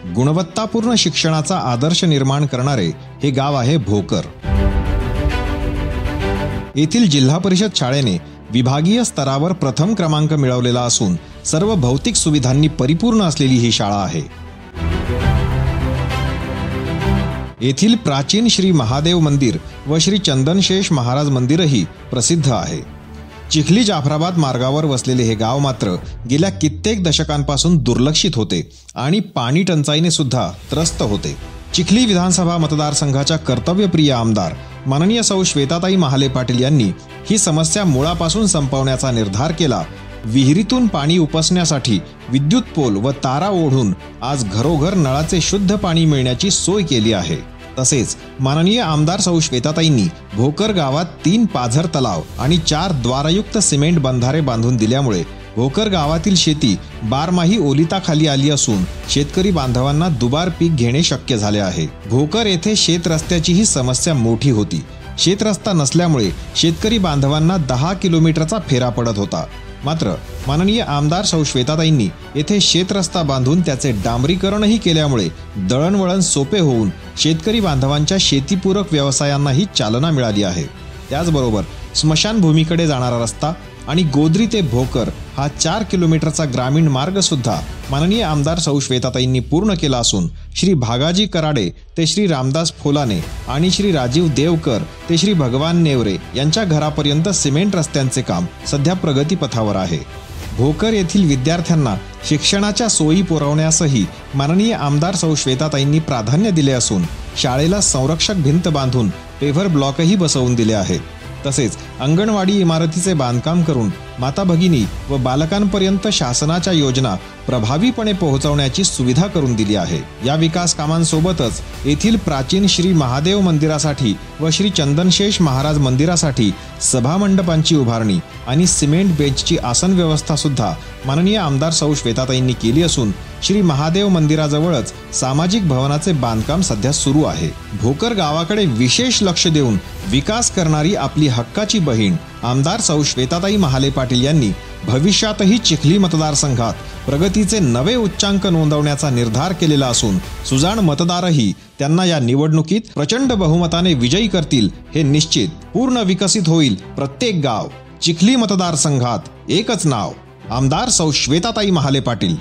गुणवत्तापूर्ण शिक्षणाचा आदर्श निर्माण करणारे हे गाव आहे भोकर। येथील जिल्हा परिषद शाळेने विभागीय स्तरावर प्रथम क्रमांक मिळवलेला असून सर्व भौतिक सुविधांनी परिपूर्ण असलेली ही शाळा आहे। येथील प्राचीन श्री महादेव मंदिर व श्री चंदनशेष महाराज मंदिरही प्रसिद्ध आहे। चिखली जाफराबाद मार्गावर वसलेले हे गाव मात्र गेल्या कित्येक दशकांपासून दुर्लक्षित होते आणि पाणी टंचाईने सुद्धा त्रस्त होते। चिखली विधानसभा मतदारसंघाच्या कर्तव्यप्रिय आमदार माननीय सौ श्वेताताई महाले पाटील यांनी ही समस्या मुळापासून संपवण्याचा निर्धार केला। विहिरीतून पाणी उपसण्यासाठी विद्युत पोल व तारा ओढून आज घरोघर नळाचे शुद्ध पाणी मिळण्याची सोय केली आहे। तसेच माननीय आमदार सौ श्वेताताईंनी भोकर गावात 3 पाझर तलाव आणि 4 द्वारयुक्त सिमेंट बंधारे बांधून दिल्यामुळे भोकर गावातील शेती बारमाही ओलिताखाली आली असून शेतकरी बांधवांना दुबार पीक घेणे शक्य झाले आहे। भोकर येथे शेत रस्त्याचीही समस्या मोठी होती। शेत रस्ता नसल्यामुळे शेतकरी बांधवांना 10 किलोमीटरचा फेरा पडत होता। मात्र माननीय आमदार सौ श्वेताताईंनी येथे शेत रस्ता बांधून त्याचे डांबरीकरणही केल्यामुळे दळणवळण सोपे होऊन शेतकरी बांधवांच्या शेतीपूरक व्यवसायांनाही चालना मिळाली आहे। त्याचबरोबर स्मशानभूमीकडे जाणारा रस्ता आणि गोद्री ते भोकर हा 4 किलोमीटरचा ग्रामीण मार्ग सुद्धा माननीय आमदार सौ श्वेताताईंनी पूर्ण केला असून श्री भागाजी कराडे ते श्री रामदास फोलाने आणि श्री राजीव देवकर ते श्री भगवान नेवरे यांच्या घरापर्यंत सिमेंट रस्त्यांचे काम सध्या प्रगतीपथावर आहे। भोकर येथील विद्यार्थ्यांना शिक्षणाच्या सोयी पुरवण्यासही माननीय आमदार सौ श्वेताताईंनी प्राधान्य दिले असून शाळेला संरक्षक भिंत बांधून पेव्हर ब्लॉकही बसवून दिले आहेत। तसेच अंगणवाडी इमारतीचे बांधकाम करून माता भगिनी व बालकांपर्यंत शासनाच्या योजना प्रभावीपणे पोहोचवण्याची सुविधा करून दिली आहे। या विकास कामांसोबतच येथील प्राचीन श्री महादेव मंदिरासाठी व श्री चंदनशेष महाराज मंदिरासाठी सभा मंडपांची उभारणी आणि सिमेंट बेंचची आसन व्यवस्था सुद्धा माननीय आमदार सौ श्वेताताईंनी केली असून श्री महादेव मंदिराजवळच सामाजिक भवनाचे बांधकाम सध्या सुरू आहे। भोकर गावाकडे विशेष लक्ष देऊन विकास करणारी आपली हक्काची बहीण आमदार सौ श्वेताताई महाले पाटील यांनी भविष्यातही चिखली मतदारसंघात प्रगतीचे नवे उच्चांक नोंदवण्याचा निर्धार केलेला असून सुजाण मतदारही त्यांना या निवडणुकीत प्रचंड बहुमताने विजयी करतील हे निश्चित। पूर्ण विकसित होईल प्रत्येक गाव। चिखली मतदारसंघात एकच नाव, आमदार सौ श्वेताताई महाले पाटील।